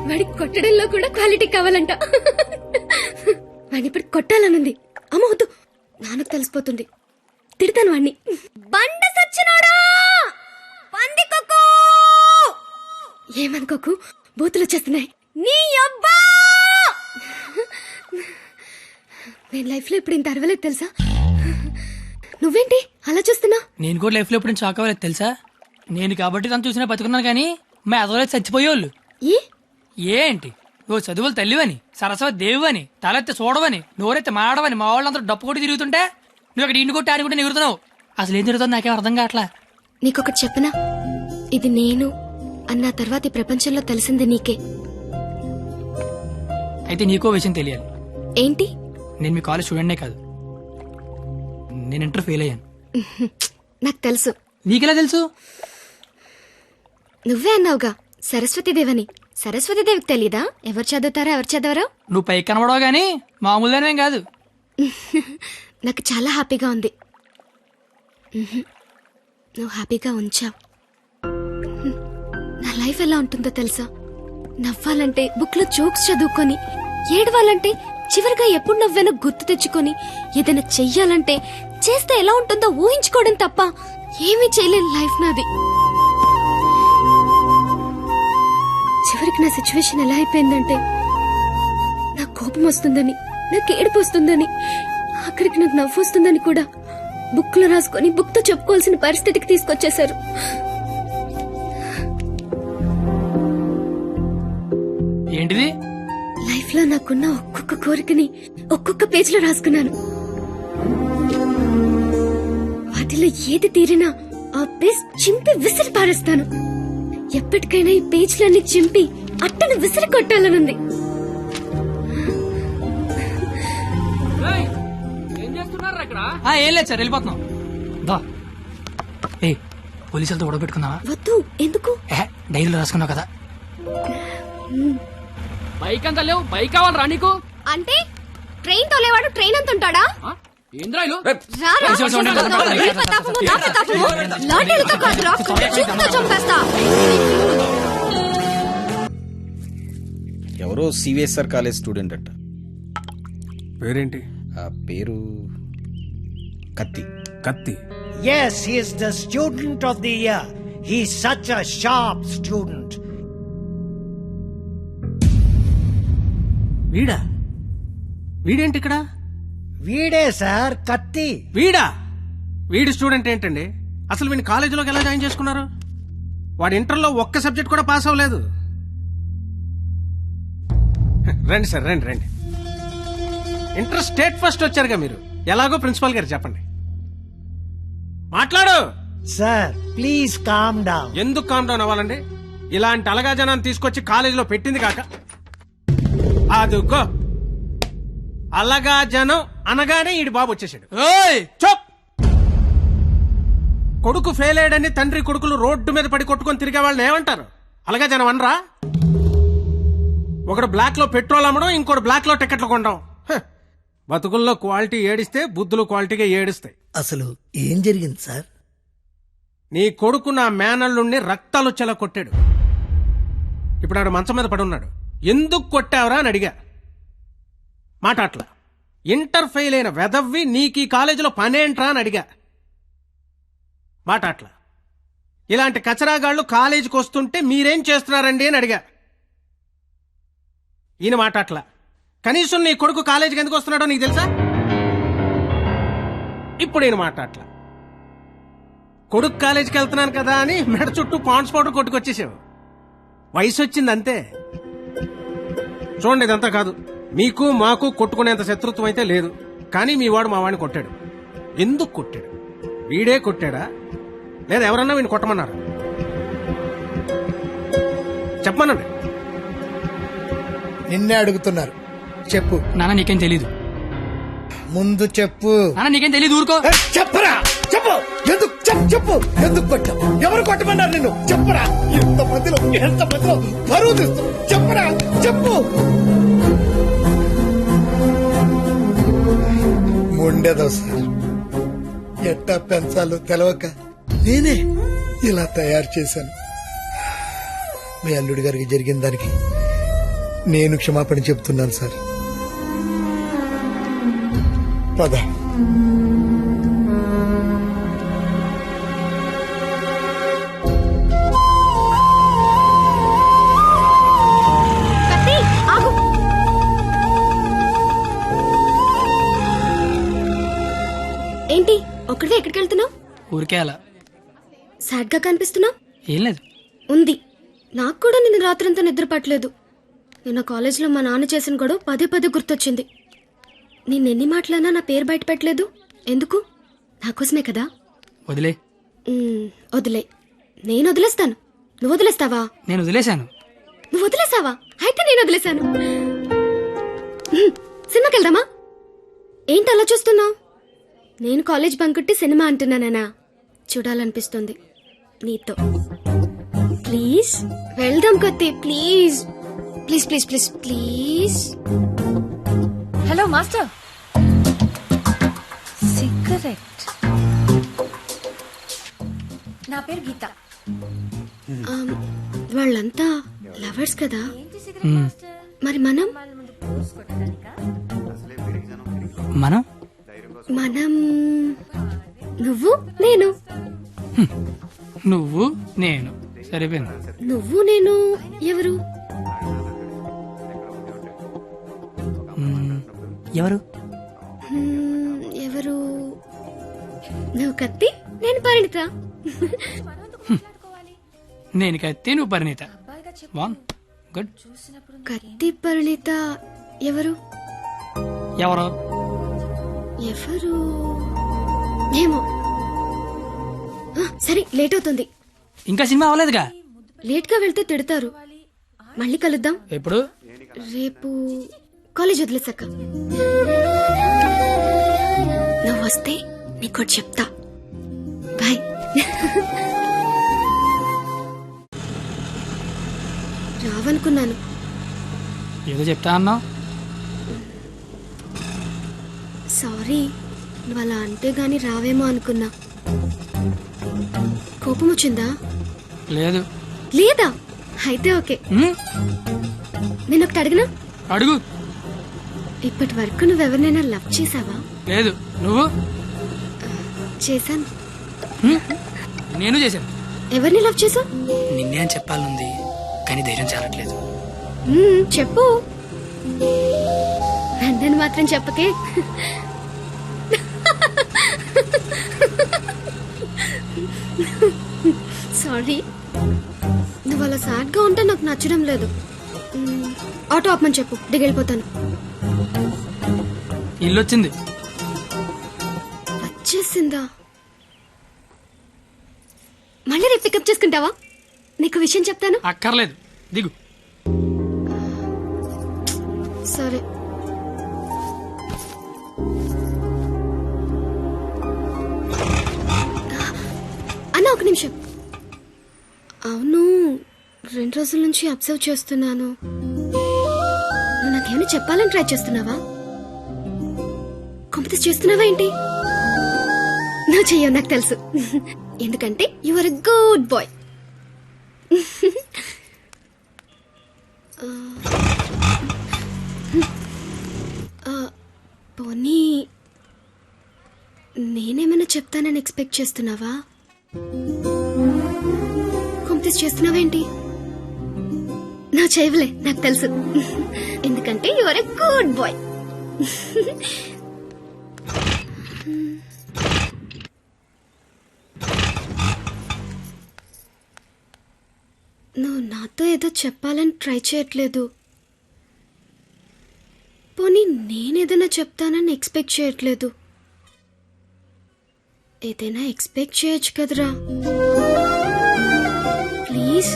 వాడి కొట్టడంలో కూడా క్వాలిటీ కావాలంట. వాడిని ఇప్పుడు కొట్టాలనుంది. అమ్మ వద్దు, నాన్నకు తెలిసిపోతుంది. తిడతాను వాణ్ణి. బండ సచ్చినాడా, పందికొక్కు. ఏమనుకోకు, బూతులు వచ్చేస్తున్నాయి. నీ అబ్బా, నేను లైఫ్ లో ఇప్పుడు ఇంత అరవలేదు తెలుసా. నువ్వేంటి అలా చూస్తున్నా? నేను కూడా లైఫ్ లో ఇప్పుడు షాక్ అవ్వలేదు తెలుసా. నేను కాబట్టి తను చూసినా బతుకున్నాను, కానీ మా అదవలేదు చచ్చిపోయేవాళ్ళు. ఏంటి నువ్వు చదువులు తల్లివని, సరస్వతి దేవివని, తలెత్తి చూడవని, నోరెత్తి మాడవని మా వాళ్ళందరూ డప్పు కొట్టి తిరుగుతుంటే నువ్వు అక్కడ ఇంటి కొట్టి ఆడుకుంటే ఎగురుతున్నావు. అసలు ఏం జరుగుతుంది నాకేం అర్థం కావట్లా. నీకొకటి చెప్పనా, ఇది నేను అన్న తర్వాత ఈ ప్రపంచంలో తెలిసింది నీకే. అయితే నీకో విషయం తెలియాలి. ఏంటి? నేను మీ కాలేజ్ స్టూడెంట్నే కాదు, నేను ఇంటర్ ఫెయిల్ అయ్యాను. నాకు తెలుసు. నీకెలా తెలుసు? నువ్వే అన్నావుగా సరస్వతీదేవని. సరస్వతీదేవికి తెలీదా ఎవరు చదువుతారా ఎవరు చదవరా? నువ్వు పైకి కనబడవు గానీ మామూలుగానేం కాదు. నాకు చాలా హ్యాపీగా ఉంది. నువ్వు హ్యాపీగా ఉంచావు. నా లైఫ్ ఎలా ఉంటుందో తెలుసా? నవ్వాలంటే బుక్ లో జోక్స్ చదువుకొని, ఏడవాలంటే చివరిగా ఎప్పుడు నవ్వానో గుర్తు తెచ్చుకొని, ఏదైనా చెయ్యాలంటే చేస్తే ఎలా ఉంటుందో ఊహించుకోవడం తప్ప ఏమీ చేయలేని లైఫ్ నాది. చివరికి నా సిచ్యువేషన్ ఎలా అయిపోయిందంటే, నాకు కోపం వస్తుందని, నాకు ఏడుపు వస్తుందని, ఆఖరికి నాకు నవ్వు వస్తుందని కూడా బుక్ లో రాసుకొని బుక్ తో చెప్పుకోవాల్సిన పరిస్థితికి తీసుకొచ్చేశారు. ఏంటిది? లైఫ్ లో నాకున్న ఒక్కొక్క కోరికని ఒక్కొక్క పేజ్ లో రాసుకున్నాను. వాటిలో ఏది తీరినా ఆ పేజ్ చింపి విసిరి పారేస్తాను. ఎప్పటికైనా ఈ పేజ్లన్నీ చింపి అట్టను విసిరి కొట్టాలనుంది. ఏం లేదు సార్, వెళ్ళిపోతున్నాం. ఏ పోలీసులతో గొడవ పెట్టుకున్నావా? వద్దు. ఎందుకు? డైరీలో రాసుకున్నావు కదా. బైక్ అంతా లేవు, బైక్ కావాలరా నీకు? అంటే ట్రైన్ తోలేవాడు ట్రైన్ అంత ఉంటాడా? ఏంద్రాయిలు ఎవరో సివిఎస్ఆర్ కాలేజ్ స్టూడెంట్ అంట. పేరేంటి? ఆ పేరు కత్తి. కత్తి. Yes, he is the student of the year. He is such a sharp student. వీడా? వీడేంటి ఇక్కడ? వీడే సార్ కత్తి. వీడా? వీడి స్టూడెంట్ ఏంటండి? అసలు వీడిని కాలేజీలోకి ఎలా జాయిన్ చేసుకున్నారు? వాడి ఇంటర్లో ఒక్క సబ్జెక్ట్ కూడా పాస్ అవ్వలేదు. రండి సార్, రండి రండి. ఇంటర్ స్టేట్ ఫస్ట్ వచ్చారుగా మీరు, ఎలాగో ప్రిన్సిపాల్ గారు చెప్పండి. మాట్లాడు సార్. Please calm down. ఎందుకు కామ్ డౌన్ అవ్వాలండి? ఇలాంటి అలగా జనాన్ని తీసుకొచ్చి కాలేజీలో పెట్టింది కాక అదుగో అలగా జనం అనగానే ఈడి బాబు వచ్చేసాడు. చోప్! కొడుకు ఫెయిల్ అయ్యాడని తండ్రి కొడుకులు రోడ్డు మీద పడి కొట్టుకొని తిరిగే వాళ్ళని ఏమంటారు? అలగా జనం అనరా? ఒకడు బ్లాక్ లో పెట్రోల్ అమ్మడం, ఇంకోటి బ్లాక్ లో టికెట్లు కొనడం. బతుకుల్లో క్వాలిటీ ఏడిస్తే బుద్ధులు క్వాలిటీగా ఏడుస్తాయి. అసలు ఏం జరిగింది సార్? నీ కొడుకు నా మేనల్లుణ్ణి రక్తాలు వచ్చేలా కొట్టాడు. ఇప్పుడు ఆడు మంచం మీద పడున్నాడు. ఎందుకు కొట్టావరా అని అడిగా. మాట అట్లా. ఇంటర్ ఫెయిల్ అయిన వెదవ్వి నీకు ఈ కాలేజీలో పనేంట్రా అని అడిగా. మాట అట్లా. ఇలాంటి కచరాగాళ్లు కాలేజీకి వస్తుంటే మీరేం చేస్తున్నారండి అని అడిగా. ఈయన మాట అట్లా. కనీసం నీ కొడుకు కాలేజీకి ఎందుకు వస్తున్నాడో నీకు తెలుసా? ఇప్పుడు ఈయన మాట అట్లా. కొడుకు కాలేజీకి వెళ్తున్నాను కదా అని మెడ చుట్టూ పాండ్స్ పౌడర్ కొట్టుకొచ్చేసావు. వయసు వచ్చింది అంతే. చూడండి, ఇదంతా కాదు. మీకు మాకు కొట్టుకునేంత శత్రుత్వం అయితే లేదు, కానీ మీ వాడు మా వాడిని కొట్టాడు. ఎందుకు కొట్టాడు? వీడే కొట్టాడా లేదా ఎవరన్నా వీడిని కొట్టమన్నారా? చెప్పమనండి. నిన్నే అడుగుతున్నారు, చెప్పు. నాన్న నీకేం తెలీదు. ముందు చెప్పు. నాన్న నీకేం తెలీదు, ఊరుకో. చెప్పరా, చెప్పు. ఎందుకు చెప్పు. ఎందుకు కొట్టావు? ఎవరు కొట్టమన్నారు నిన్ను? చెప్పరా. ఎంత మందిలో బరువు తీస్తావు? చెప్పరా, చెప్పు. మొండేదో సార్, ఎట్టా పెంచాలో తెలవక నేనే ఇలా తయారు చేశాను. మీ అల్లుడి గారికి జరిగిన దానికి నేను క్షమాపణ చెప్తున్నాను సార్. పద. కత్తి, ఆగు. ఏంటి ఒక్కడే ఎక్కడికి వెళ్తున్నావు? ఊరికే అలా. సాడ్ గా కనిపిస్తున్నావు. ఏం లేదు. ఉంది. నాకు కూడా నిన్న రాత్రంతా నిద్ర పట్టలేదు. నిన్న కాలేజీలో మా నాన్న చేసిన గొడవ పదే పదే గుర్తొచ్చింది. నిన్నెన్ని మాటలన్నా నా పేరు బయట పెట్టలేదు. ఎందుకు? నాకోసమే కదా. వదిలే. వదిలే. నేను వదిలేస్తాను. నువ్వు వదిలేస్తావా? నేను వదిలేశాను. నువ్వు వదిలేసావా? అయితే నేను వదిలేశాను. సినిమాకి వెళ్దామా? ఏంటి అలా చూస్తున్నావు? నేను కాలేజ్ బంకుట్టి సినిమా అంటున్నానా? చూడాలనిపిస్తుంది నీతో. ప్లీజ్ వెళ్దాం కత్తి. Please please please please please. Hello master. Cigarette. నా పేరు గీత. వాళ్ళంతా లవర్స్ కదా. మ్మ్. మరి మనం మనం మనం నువ్వు నేను. నువ్వు నేను సరిపోయింది. నువ్వు నేను ఎవరు? ఎవరు? ఎవరు? నువ్వు కత్తి, నేను పరిణిత. నేను కత్తి, నువ్వు పరిణీత. బాన్ గుడ్. కత్తి పరిణిత ఎవరు? ఎవరు? ఎవరు ఏమో. సరే, లేట్ అవుతుంది. ఇంకా సినిమా అవ్వలేదుగా. లేట్ గా వెళ్తే తిడతారు. మళ్ళీ కలుద్దాం. ఎప్పుడు? రేపు కాలేజ్ వదిలేసాక. నువ్వు వస్తే నీకు చెప్తా. బాయ్. రావనుకున్నాను. ఏదో చెప్తా అన్నావు. సారీ, నువ్వు అలా అంటే గాని రావేమో అనుకున్నా. కోపం వచ్చిందా? లేదు. లేదా? అయితే ఓకే. నేను ఒకటి అడిగినా? అడుగు. ఇప్పటి వరకు నువ్వెవరినైనా లవ్ చేసావా? లేదు. నువ్వు? చేశాను. నేను చేశాను. ఎవరిని లవ్ చేసావు? నిన్నే అని చెప్పాలనుంది, కానీ ధైర్యం చాలట్లేదు. చెప్పు. నన్ను మాత్రం చెప్పకే. సారీ. నువ్వు అలా సాడ్ గా ఉంటే నాకు నచ్చడం లేదు. ఆటో ఆపమని చెప్పు, దిగెళ్ళిపోతాను. ఇల్లు వచ్చింది. వచ్చేసిందా? మళ్ళీ రేపు పికప్ చేసుకుంటావా? నీకు విషయం చెప్తాను. అక్కర్లేదు, దిగు. సరే. అన్న, ఒక నిమిషం. అవును, 2 రోజుల నుంచి అబ్జర్వ్ చేస్తున్నాను. నువ్వు నాకేమైనా చెప్పాలని ట్రై చేస్తున్నావా? కాంపిటీస్ చేస్తున్నావా ఏంటి? నువ్వు చెయ్యవు, నాకు తెలుసు. ఎందుకంటే you are a good boy. పోనీ నేనేమైనా చెప్తానని ఎక్స్పెక్ట్ చేస్తున్నావా? కాంపిటీస్ చేస్తున్నావేంటి? నా చేయవులే, నాకు తెలుసు. ఎందుకంటే you are a good boy. నువ్వు నాతో ఏదో చెప్పాలని ట్రై చేయట్లేదు. పోనీ నేనేదైనా చెప్తానని ఎక్స్పెక్ట్ చేయట్లేదు. ఏదైనా ఎక్స్పెక్ట్ చేయొచ్చు కదరా. ప్లీజ్.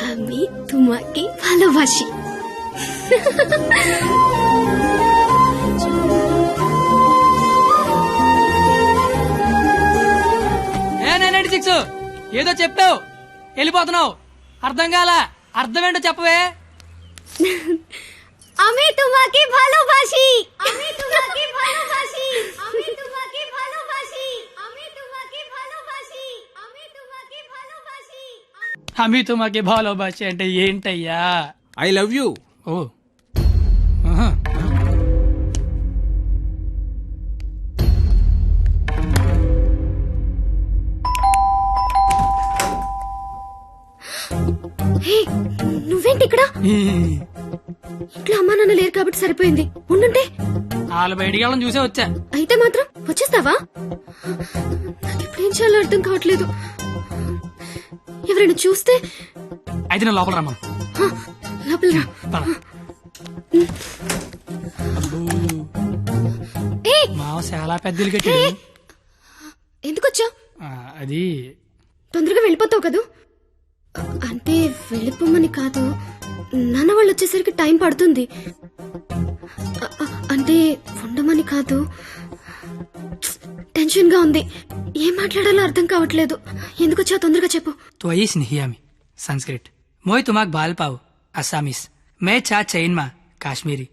আমি তোমাকে ভালোবাসি. ఏదో చెప్పావు, వెళ్ళిపోతున్నావు. అర్థం కాల. అర్థం ఏంటో చెప్పవే. హమీ తుమాకి భాలోబాష అంటే ఏంటయ్యా? I love you. ఓ ఆహా. హే, నువ్వేంటి ఇక్కడ? ఇంట్లో అమ్మా నాన్న లేరు కాబట్టి సరిపోయింది. ఉండుంటే వాళ్ళ బయటికి వెళ్ళడం చూసే వచ్చా. అయితే మాత్రం వచ్చేస్తావా? నాకు ఇప్పుడు ఏం చేయాలో అర్థం కావట్లేదు. ఎవరైనా చూస్తే అయితే నేను లోపల రమ్మను. హ, లోపల రా. పద. ఏయ్, మావ చాలా పెద్దలు కట్టాడు. ఎందుకొచ్చా? అది తొందరగా వెళ్ళిపోతావు కదూ? అంటే వెళ్ళిపోమని కాదు, నాన్న వాళ్ళు వచ్చేసరికి టైం పడుతుంది. అంటే ఉండమని కాదు, టెన్షన్ గా ఉంది. ఏం మాట్లాడాలో అర్థం కావట్లేదు. ఎందుకొచ్చా తొందరగా చెప్పు. तो आई स्नेहियामी संस्कृत मोय तुमाक बाल पाव असामीस मैं चा चैन मा काश्मीरी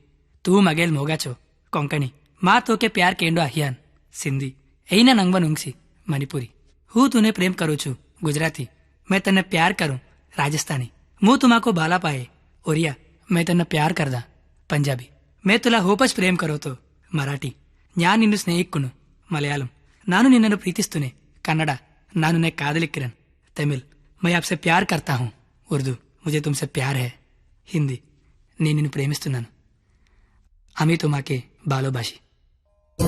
तू मगेल मोगाचो कोंकणी मा तो के प्यार केंडो अहियान सिंधी ऐना नंगवन उंगसी मणिपुरी हूँ तूने प्रेम करू छू गुजराती मैं तन्ने प्यार करूं राजस्थानी मुँह तुमाको बाला पाए ओरिया मैं तन्ने प्यार करदा पंजाबी मैं तुला होपस प्रेम करो तो मराठी न्या निन्नु स्नेहिक्कुनु मलयालम नानु निन्ननु प्रीतिस्तुने कन्नड नानु ने कादलिक्किरन तमिल मैं आपसे प्यार करता हूँ उर्दू मुझे तुमसे प्यार है हिंदी నేను నిన్ను ప్రేమిస్తున్నాను అమీ తుమాకే బాలోబాషి